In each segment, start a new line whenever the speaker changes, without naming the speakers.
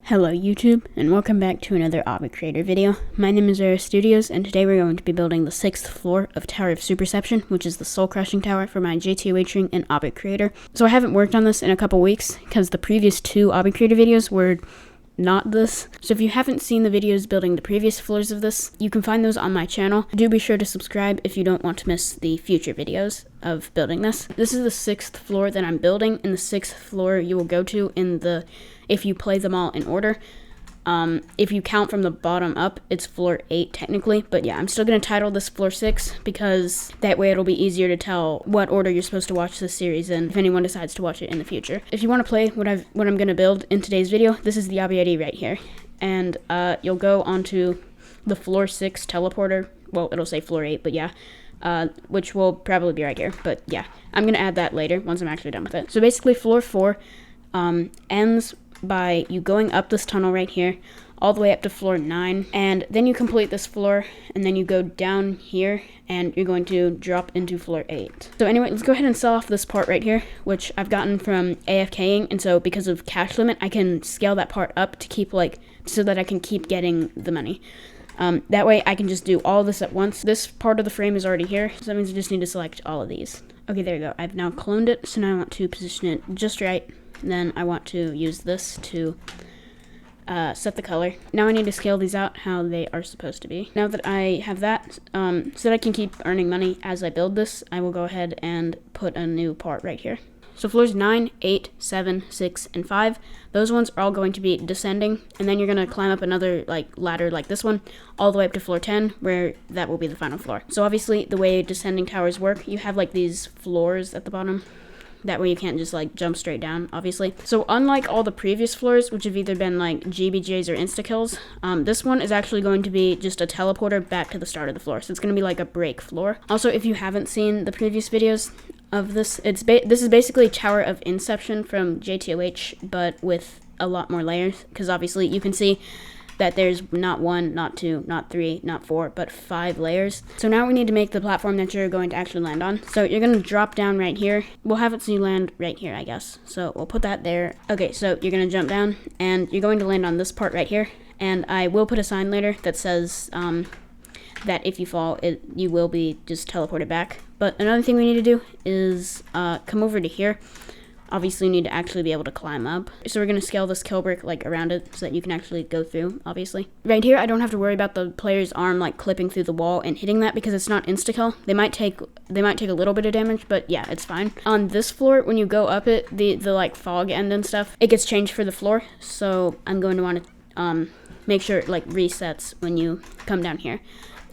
Hello YouTube, and welcome back to another Obby Creator video. My name is Roro Studios, and today we're going to be building the 6th floor of Tower of Super-Ception, which is the soul-crushing tower for my JTOH ring and Obby Creator. So I haven't worked on this in a couple weeks, because the previous two Obby Creator videos were not this. So if you haven't seen the videos building the previous floors of this, you can find those on my channel. Do be sure to subscribe if you don't want to miss the future videos of building this. This is the 6th floor that I'm building, and the 6th floor you will go to if you play them all in order. If you count from the bottom up, it's floor 8 technically, but yeah, I'm still going to title this floor 6 because that way it'll be easier to tell what order you're supposed to watch this series in if anyone decides to watch it in the future. If you want to play what I'm going to build in today's video, this is the Obby ID right here, and you'll go onto the floor 6 teleporter. Well, it'll say floor 8, but yeah, which will probably be right here, but yeah, I'm going to add that later once I'm actually done with it. So basically floor 4 ends by you going up this tunnel right here all the way up to floor 9, and then you complete this floor, and then you go down here and you're going to drop into floor 8. So anyway, let's go ahead and sell off this part right here, which I've gotten from AFKing, and so because of cash limit I can scale that part up to keep so that I can keep getting the money. That way I can just do all this at once. This part of the frame is already here, so that means I just need to select all of these. Okay, there you go. I've now cloned it, so now I want to position it just right. Then I want to use this to set the color. Now I need to scale these out how they are supposed to be. Now that I have that, so that I can keep earning money as I build this, I will go ahead and put a new part right here. So floors 9, 8, 7, 6, and 5, those ones are all going to be descending, and then you're going to climb up another ladder like this one, all the way up to floor 10, where that will be the final floor. So obviously the way descending towers work, you have these floors at the bottom. That way you can't just jump straight down, obviously. So unlike all the previous floors, which have either been GBJs or insta-kills, this one is actually going to be just a teleporter back to the start of the floor. So it's going to be like a break floor. Also, if you haven't seen the previous videos of this, this is basically Tower of Inception from JTOH, but with a lot more layers. Because obviously you can see that there's not 1, not 2, not 3, not 4, but 5 layers. So now we need to make the platform that you're going to actually land on. So you're going to drop down right here. We'll have it so you land right here, I guess. So we'll put that there. Okay, so you're going to jump down, and you're going to land on this part right here. And I will put a sign later that says that if you fall, you will be just teleported back. But another thing we need to do is come over to here. Obviously, you need to actually be able to climb up. So we're going to scale this kill brick around it so that you can actually go through, obviously. Right here, I don't have to worry about the player's arm clipping through the wall and hitting that because it's not insta-kill. They might take a little bit of damage, but yeah, it's fine. On this floor, when you go up it, the fog end and stuff, it gets changed for the floor. So I'm going to want to make sure it resets when you come down here.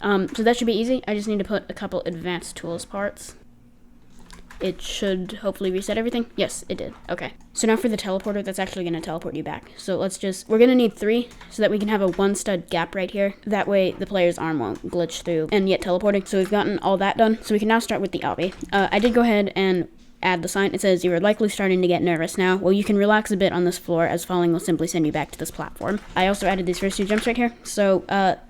So that should be easy. I just need to put a couple advanced tools parts. It should hopefully reset everything. Yes, it did. Okay. So now for the teleporter, that's actually going to teleport you back. So we're going to need 3 so that we can have a 1 stud gap right here. That way the player's arm won't glitch through and yet teleporting. So we've gotten all that done. So we can now start with the obby. I did go ahead and add the sign. It says you are likely starting to get nervous now. Well, you can relax a bit on this floor as falling will simply send you back to this platform. I also added these first 2 jumps right here. So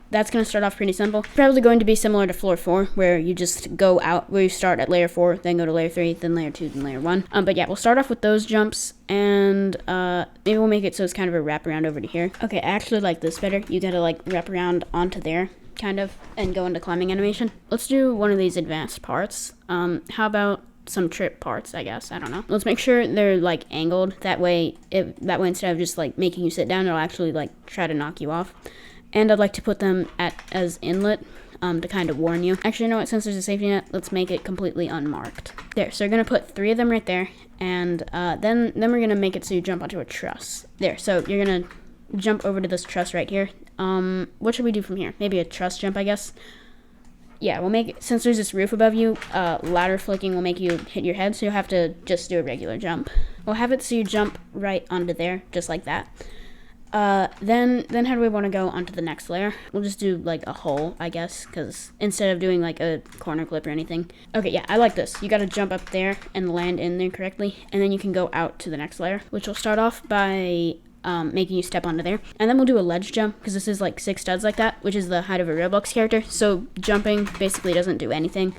that's going to start off pretty simple. Probably going to be similar to floor 4, where you just go out, where you start at layer 4, then go to layer 3, then layer 2, then layer 1. But yeah, we'll start off with those jumps, and maybe we'll make it so it's kind of a wraparound over to here. Okay, I actually like this better. You gotta wrap around onto there, kind of, and go into climbing animation. Let's do one of these advanced parts. How about some trip parts, I guess. I don't know. Let's make sure they're angled. That way instead of just making you sit down, it'll actually try to knock you off. And I'd like to put them as inlet to kind of warn you. Actually, you know what? Since there's a safety net, let's make it completely unmarked. There. So we're gonna put 3 of them right there, and then we're gonna make it so you jump onto a truss. There. So you're gonna jump over to this truss right here. What should we do from here? Maybe a truss jump, I guess. Yeah, we'll make it, since there's this roof above you, ladder flicking will make you hit your head, so you'll have to just do a regular jump. We'll have it so you jump right onto there, just like that. Then how do we want to go onto the next layer? We'll just do a hole, I guess, because instead of doing a corner clip or anything. Okay, yeah, I like this. You gotta jump up there and land in there correctly, and then you can go out to the next layer, which will start off by making you step onto there. And then we'll do a ledge jump, because this is 6 studs like that, which is the height of a Roblox character. So jumping basically doesn't do anything.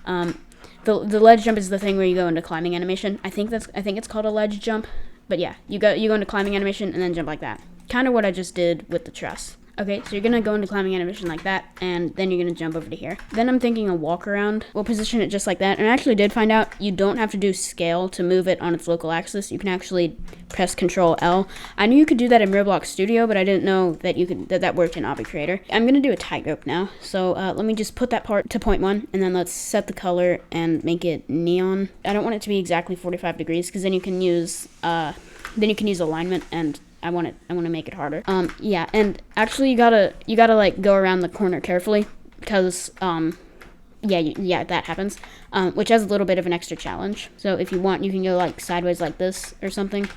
The ledge jump is the thing where you go into climbing animation. I think it's called a ledge jump. But yeah, you go into climbing animation and then jump like that. kind of what I just did with the truss. Okay, so you're gonna go into climbing animation like that, and then you're gonna jump over to here. Then I'm thinking a walk around. We'll position it just like that, and I actually did find out you don't have to do scale to move it on its local axis. You can actually press Control L. I knew you could do that in Roblox Studio, but I didn't know that you could that worked in Obby Creator. I'm gonna do a tightrope now, so let me just put that part to 0.1, and then let's set the color and make it neon. I don't want it to be exactly 45 degrees, because then you can use alignment, and I want to make it harder. Yeah, and actually you gotta like go around the corner carefully, because yeah, that happens, which has a little bit of an extra challenge. So if you want, you can go like sideways like this or something.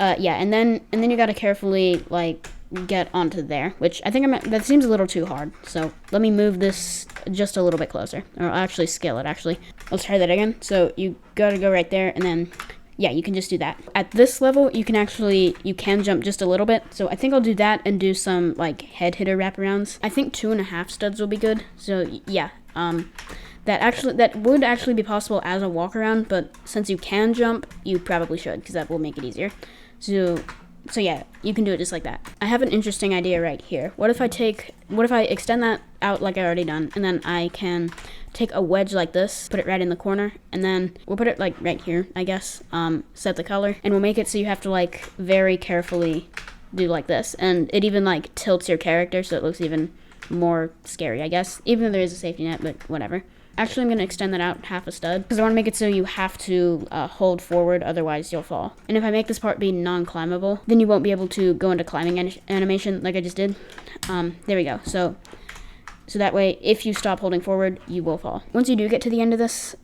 Yeah, and then you gotta carefully like get onto there, which I think that seems a little too hard. So let me move this just a little bit closer, or I'll actually scale it. Actually, let's try that again. So you gotta go right there, and then. Yeah, you can just do that. At this level, you can jump just a little bit. So I think I'll do that and do some like head hitter wraparounds. I think 2.5 studs will be good. So yeah, that would actually be possible as a walk around, but since you can jump, you probably should, because that will make it easier. So yeah, you can do it just like that. I have an interesting idea right here. What if I extend that out like I already done, and then I can take a wedge like this, put it right in the corner, and then we'll put it like right here, I guess. Set the color, and we'll make it so you have to like very carefully do like this, and it even like tilts your character so it looks even more scary, I guess, even though there is a safety net, but whatever. Actually, I'm going to extend that out 1/2 stud, because I want to make it so you have to hold forward, otherwise you'll fall. And if I make this part be non-climbable, then you won't be able to go into climbing animation like I just did. There we go. So that way, if you stop holding forward, you will fall. Once you do get to the end of this,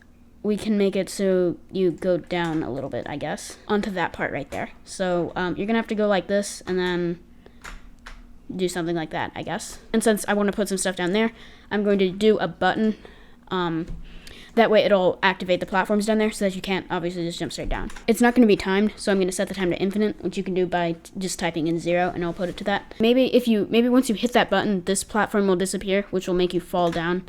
we can make it so you go down a little bit, I guess, onto that part right there. So you're going to have to go like this, and then do something like that, I guess. And since I want to put some stuff down there, I'm going to do a button. That way it'll activate the platforms down there, so that you can't obviously just jump straight down. It's not going to be timed, so I'm going to set the time to infinite, which you can do by just typing in 0, and I'll put it to that. Maybe once you hit that button, this platform will disappear, which will make you fall down,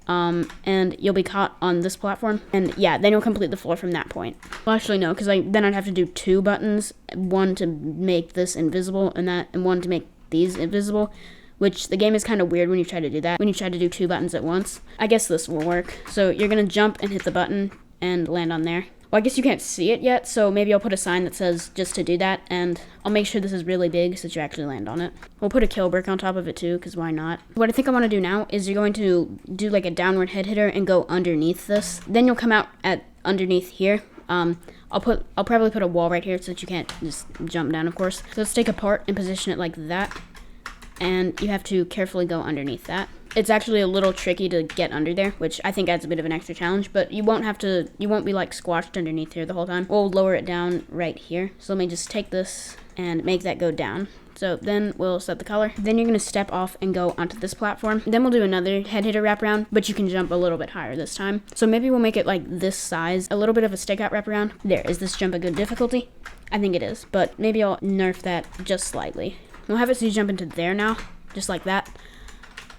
and you'll be caught on this platform, and yeah, then you'll complete the floor from that point. Well, actually no, because then I'd have to do 2 buttons, one to make this invisible, and one to make these invisible. Which the game is kind of weird when you try to do that, when you try to do 2 buttons at once. I guess this will work. So you're going to jump and hit the button and land on there. Well, I guess you can't see it yet, so maybe I'll put a sign that says just to do that, and I'll make sure this is really big so that you actually land on it. We'll put a kill brick on top of it too, because why not? What I think I want to do now is you're going to do like a downward head hitter and go underneath this. Then you'll come out at underneath here. I'll probably put a wall right here so that you can't just jump down, of course. So let's take a part and position it like that. And you have to carefully go underneath that. It's actually a little tricky to get under there, which I think adds a bit of an extra challenge, but you won't be like squashed underneath here the whole time. We'll lower it down right here. So let me just take this and make that go down. So then we'll set the color. Then you're going to step off and go onto this platform. Then we'll do another head hitter wraparound, but you can jump a little bit higher this time. So maybe we'll make it like this size, a little bit of a stick out wraparound. There, is this jump a good difficulty? I think it is, but maybe I'll nerf that just slightly. We'll have it so you jump into there now, just like that.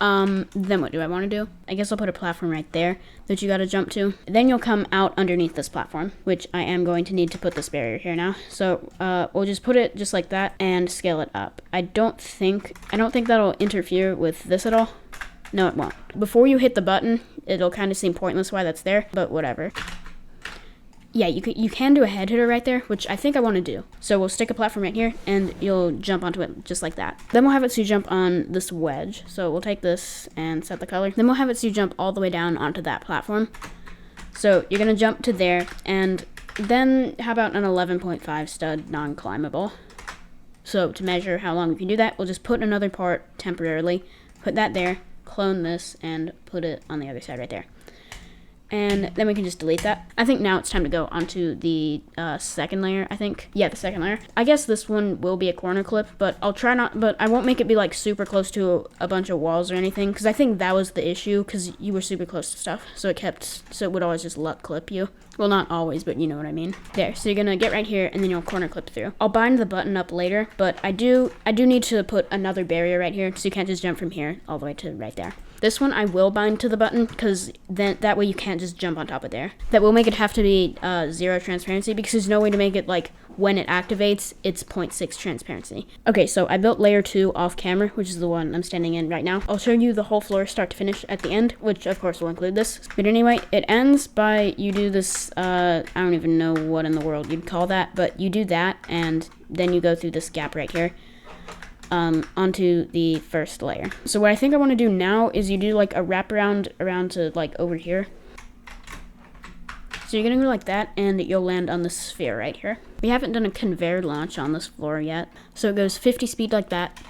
Then what do I want to do? I guess I'll put a platform right there that you got to jump to. Then you'll come out underneath this platform, which I am going to need to put this barrier here now. So we'll just put it just like that and scale it up. I don't think that'll interfere with this at all. No, it won't. Before you hit the button, it'll kind of seem pointless why that's there, but whatever. Yeah, you can do a head hitter right there, which I think I want to do. So we'll stick a platform right here, and you'll jump onto it just like that. Then we'll have it so you jump on this wedge. So we'll take this and set the color. Then we'll have it so you jump all the way down onto that platform. So you're going to jump to there, and then how about an 11.5 stud non-climbable? So to measure how long you can do that, we'll just put another part temporarily, put that there, clone this, and put it on the other side right there. And then we can just delete that. I think now it's time to go onto the second layer, I think. Yeah, the second layer. I guess this one will be a corner clip, but I won't make it be like super close to a bunch of walls or anything, because I think that was the issue, because you were super close to stuff. So it would always just luck clip you. Well, not always, but you know what I mean. There, so you're gonna get right here, and then you'll corner clip through. I'll bind the button up later, but I do need to put another barrier right here, so you can't just jump from here all the way to right there. This one I will bind to the button, because then that way you can't just jump on top of there. That will make it have to be 0 transparency, because there's no way to make it like when it activates, it's 0.6 transparency. Okay, so I built layer 2 off camera, which is the one I'm standing in right now. I'll show you the whole floor start to finish at the end, which of course will include this. But anyway, it ends by you do this, I don't even know what in the world you'd call that, but you do that, and then you go through this gap right here. Onto the first layer. So what I think I want to do now is you do like a wraparound around to like over here. So you're gonna go like that, and you'll land on the sphere right here. We haven't done a conveyor launch on this floor yet, so it goes 50 speed like that,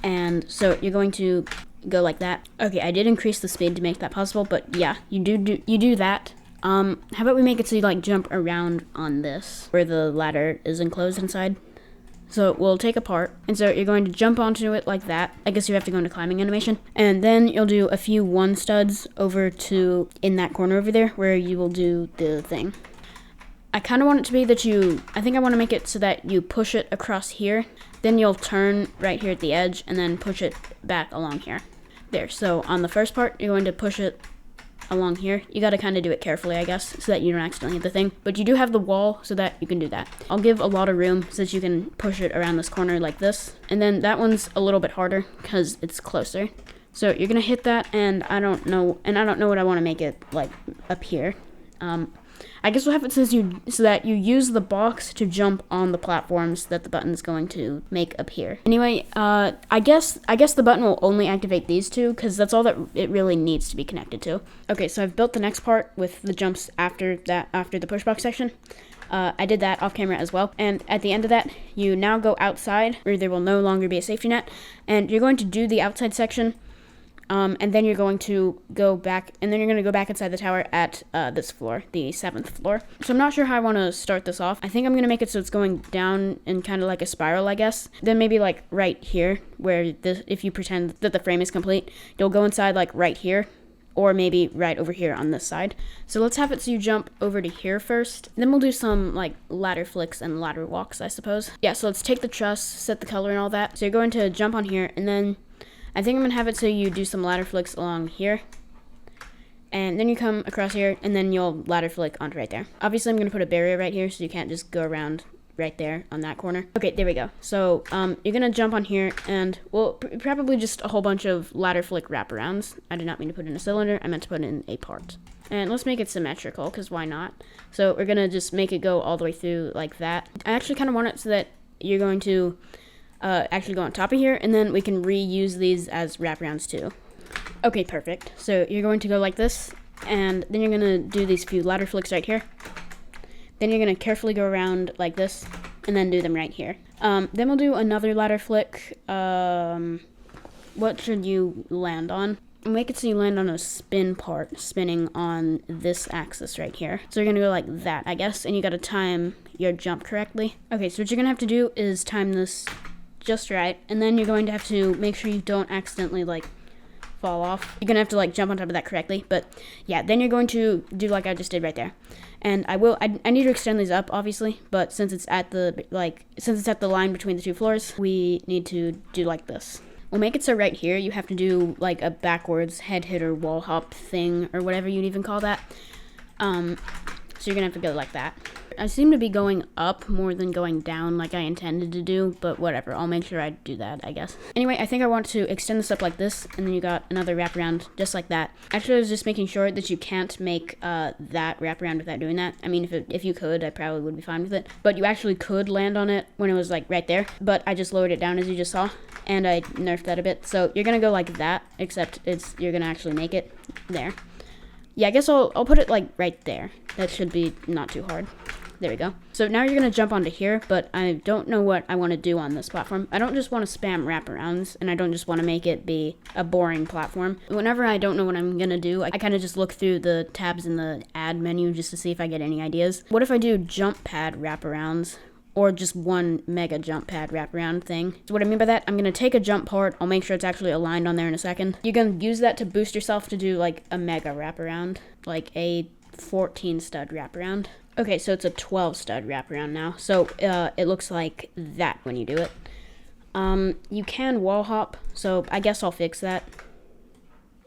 and so you're going to go like that. Okay, I did increase the speed to make that possible, but yeah, you do that. How about we make it so you like jump around on this where the ladder is enclosed inside? So we'll take apart, and so you're going to jump onto it like that. I guess you have to go into climbing animation, and then you'll do a few 1 studs over to in that corner over there where you will do the thing. I kind of want it to be that I think I want to make it so that you push it across here, then you'll turn right here at the edge, and then push it back along here. There, so on the first part, you're going to push it along here. You got to kind of do it carefully, I guess, so that you don't accidentally hit the thing, but you do have the wall so that you can do that. I'll give a lot of room so that you can push it around this corner like this, and then that one's a little bit harder because it's closer. So you're gonna hit that, and I don't know what I want to make it like up here. I guess we'll have it so that you use the box to jump on the platforms that the button's going to make up here. Anyway, I guess the button will only activate these two, because that's all that it really needs to be connected to. Okay, so I've built the next part with the jumps after the push box section. I did that off camera as well. And at the end of that, you now go outside, where there will no longer be a safety net, and you're going to do the outside section. And then you're going to go back, inside the tower at this floor, the 7th floor. So I'm not sure how I want to start this off. I think I'm going to make it so it's going down in kind of like a spiral, I guess. Then maybe like right here, where if you pretend that the frame is complete, you'll go inside like right here, or maybe right over here on this side. So let's have it so you jump over to here first. Then we'll do some like ladder flicks and ladder walks, I suppose. Yeah, so let's take the truss, set the color and all that. So you're going to jump on here, and then I think I'm going to have it so you do some ladder flicks along here, and then you come across here, and then you'll ladder flick onto right there. Obviously, I'm going to put a barrier right here so you can't just go around right there on that corner. Okay, there we go. So you're going to jump on here, and well, probably just a whole bunch of ladder flick wraparounds. I did not mean to put in a cylinder. I meant to put in a part. And let's make it symmetrical, because why not? So we're going to just make it go all the way through like that. I actually kind of want it so that you're going to actually go on top of here, and then we can reuse these as wraparounds too. Okay, perfect. So you're going to go like this, and then you're going to do these few ladder flicks right here. Then you're going to carefully go around like this, and then do them right here. Then we'll do another ladder flick. What should you land on? Make it so you land on a spin part, spinning on this axis right here. So you're going to go like that, I guess, and you got to time your jump correctly. Okay, so what you're going to have to do is time this just right, and then you're going to have to make sure you don't accidentally like fall off. You're gonna have to like jump on top of that correctly, but yeah, then you're going to do like I just did right there. And I need to extend these up obviously, but since it's at the line between the two floors, we need to do like this. We'll make it so right here you have to do like a backwards head hitter wall hop thing, or whatever you'd even call that. So you're gonna have to go like that. I seem to be going up more than going down like I intended to do, but whatever, I'll make sure I do that, I guess. Anyway, I think I want to extend this up like this, and then you got another wraparound just like that. Actually, I was just making sure that you can't make that wraparound without doing that. I mean, if you could, I probably would be fine with it. But you actually could land on it when it was like right there, but I just lowered it down as you just saw, and I nerfed that a bit. So you're gonna go like that, except you're gonna actually make it there. Yeah, I guess I'll put it like right there. That should be not too hard. There we go. So now you're going to jump onto here, but I don't know what I want to do on this platform. I don't just want to spam wraparounds, and I don't just want to make it be a boring platform. Whenever I don't know what I'm going to do, I kind of just look through the tabs in the add menu just to see if I get any ideas. What if I do jump pad wraparounds? Or just one mega jump pad wraparound thing. So what I mean by that, I'm going to take a jump part. I'll make sure it's actually aligned on there in a second. You're going to use that to boost yourself to do like a mega wraparound. Like a 14 stud wraparound. Okay, so it's a 12 stud wraparound now. So it looks like that when you do it. You can wall hop, so I guess I'll fix that.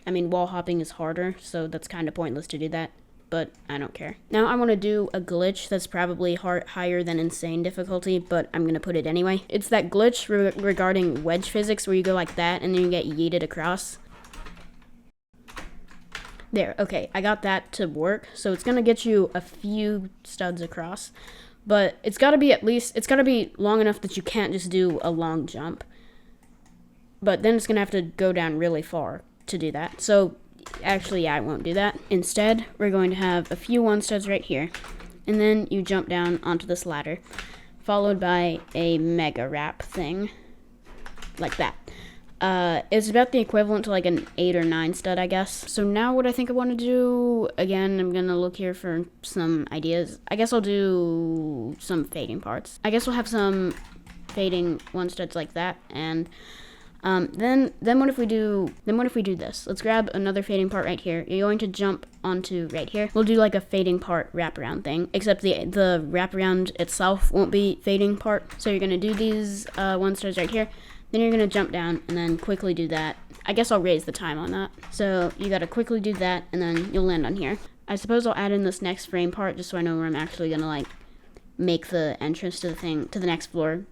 I mean, wall hopping is harder, so that's kind of pointless to do that, but I don't care. Now I want to do a glitch that's probably higher than insane difficulty, but I'm going to put it anyway. It's that glitch regarding wedge physics where you go like that and then you get yeeted across. There, okay, I got that to work, so it's going to get you a few studs across, but it's got to be long enough that you can't just do a long jump. But then it's going to have to go down really far to do that. So, actually, yeah, I won't do that. Instead, we're going to have a few 1-studs right here. And then you jump down onto this ladder, followed by a mega wrap thing. Like that. It's about the equivalent to like an 8 or 9 stud, I guess. So now what I think I want to do, again, I'm going to look here for some ideas. I guess I'll do some fading parts. I guess we'll have some fading 1-studs like that, and then what if we do this? Let's grab another fading part right here. You're going to jump onto right here. We'll do like a fading part wraparound thing, except the wraparound itself won't be fading part. So you're gonna do these 1-studs right here. Then you're gonna jump down and then quickly do that. I guess I'll raise the time on that. So you gotta quickly do that and then you'll land on here. I suppose I'll add in this next frame part just so I know where I'm actually gonna like make the entrance to the next floor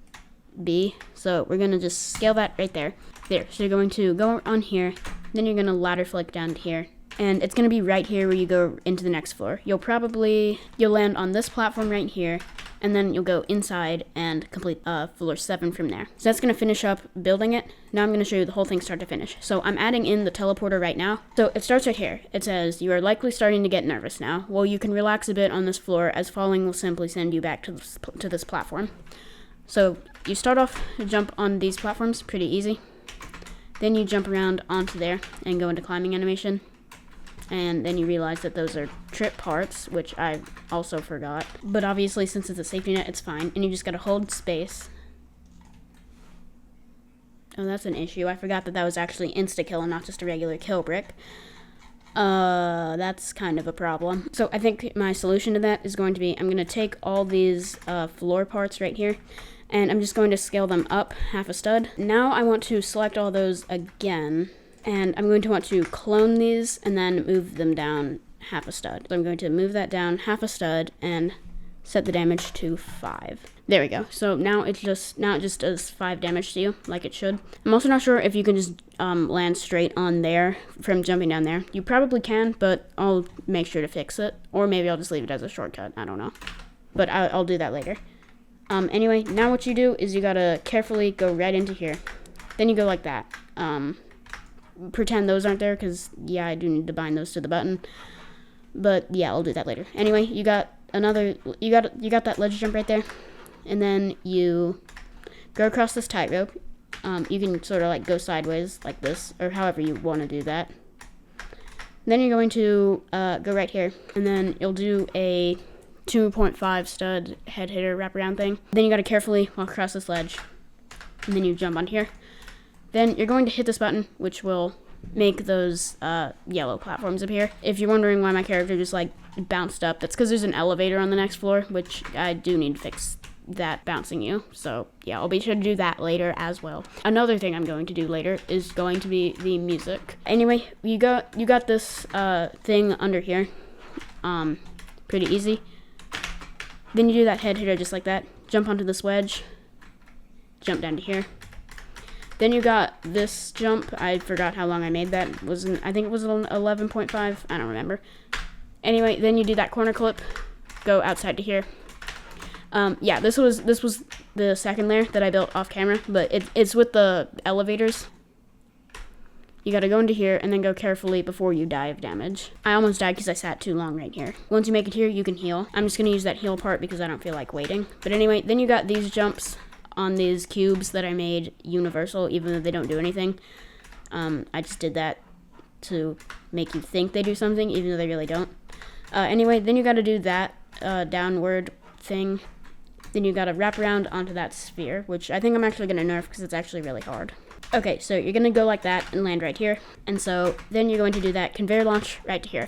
be. So we're gonna just scale that right there. There. So you're going to go on here, then you're gonna ladder flick down to here, and it's gonna be right here where you go into the next floor. You'll land on this platform right here, and then you'll go inside and complete floor 7 from there. So that's gonna finish up building it. Now I'm gonna show you the whole thing start to finish. So I'm adding in the teleporter right now. So it starts right here. It says, you are likely starting to get nervous now. Well, you can relax a bit on this floor, as falling will simply send you back to this platform. So you start off to jump on these platforms, pretty easy. Then you jump around onto there and go into climbing animation. And then you realize that those are trip parts, which I also forgot. But obviously, since it's a safety net, it's fine. And you just gotta hold space. Oh, that's an issue. I forgot that was actually insta-kill and not just a regular kill brick. That's kind of a problem. So I think my solution to that is going to be, I'm going to take all these floor parts right here, and I'm just going to scale them up 1/2 stud. Now I want to select all those again, and I'm going to want to clone these and then move them down 1/2 stud. So I'm going to move that down 1/2 stud and set the damage to 5. There we go. So now it just does 5 damage to you, like it should. I'm also not sure if you can just land straight on there from jumping down there. You probably can, but I'll make sure to fix it. Or maybe I'll just leave it as a shortcut. I don't know. But I'll do that later. Anyway, now what you do is you gotta carefully go right into here. Then you go like that. Pretend those aren't there, because, yeah, I do need to bind those to the button. But, yeah, I'll do that later. Anyway, you got that ledge jump right there. And then you go across this tightrope. You can sort of like go sideways like this, or however you want to do that. Then you're going to go right here, and then you'll do a 2.5 stud head hitter wraparound thing. Then you got to carefully walk across this ledge, and then you jump on here. Then you're going to hit this button, which will make those yellow platforms appear. If you're wondering why my character just like bounced up, that's because there's an elevator on the next floor, which I do need to fix that bouncing you. So yeah, I'll be sure to do that later as well. Another thing I'm going to do later is going to be the music. Anyway, you got this thing under here. Pretty easy. Then you do that head hitter just like that. Jump onto this wedge. Jump down to here. Then you got this jump. I forgot how long I made that. I think it was 11.5. I don't remember. Anyway, then you do that corner clip. Go outside to here. Yeah, this was the second layer that I built off camera, but it's with the elevators. You gotta go into here and then go carefully before you die of damage. I almost died because I sat too long right here. Once you make it here, you can heal. I'm just gonna use that heal part because I don't feel like waiting. But anyway, then you got these jumps on these cubes that I made universal, even though they don't do anything. I just did that to make you think they do something, even though they really don't. Anyway, then you gotta do that downward thing. Then you gotta wrap around onto that sphere, which I think I'm actually gonna nerf because it's actually really hard. Okay, so you're gonna go like that and land right here. And so then you're going to do that conveyor launch right to here.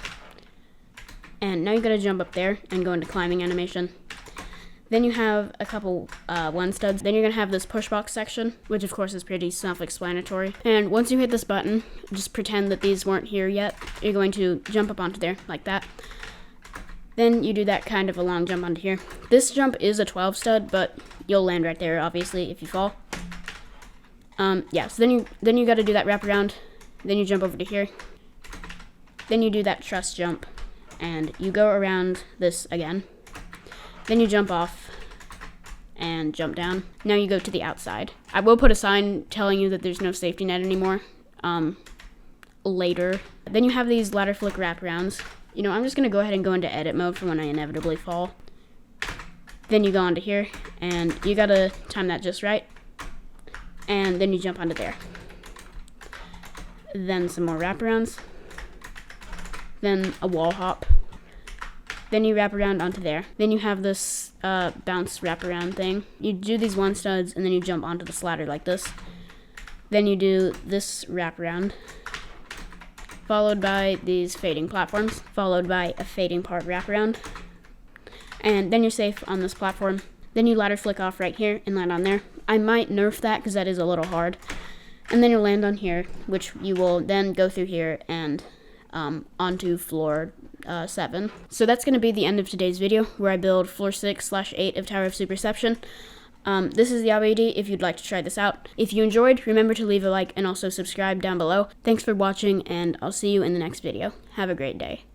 And now you're gonna jump up there and go into climbing animation. Then you have a couple one studs. Then you're gonna have this push box section, which of course is pretty self-explanatory. And once you hit this button, just pretend that these weren't here yet. You're going to jump up onto there like that. Then you do that kind of a long jump onto here. This jump is a 12 stud, but you'll land right there obviously if you fall. Yeah, so then you got to do that wraparound. Then you jump over to here. Then you do that truss jump, and you go around this again. Then you jump off and jump down. Now you go to the outside. I will put a sign telling you that there's no safety net anymore later. Then you have these ladder flick wraparounds. You know, I'm just going to go ahead and go into edit mode for when I inevitably fall. Then you go onto here, and you got to time that just right. And then you jump onto there. Then some more wraparounds. Then a wall hop. Then you wrap around onto there. Then you have this bounce wraparound thing. You do these one studs, and then you jump onto the ladder like this. Then you do this wraparound, followed by these fading platforms, followed by a fading part wraparound. And then you're safe on this platform. Then you ladder flick off right here and land on there. I might nerf that because that is a little hard. And then you'll land on here, which you will then go through here and onto floor 7. So that's going to be the end of today's video, where I build floor 6/8 of Tower of Super-Ception. This is the OBD if you'd like to try this out. If you enjoyed, remember to leave a like and also subscribe down below. Thanks for watching, and I'll see you in the next video. Have a great day.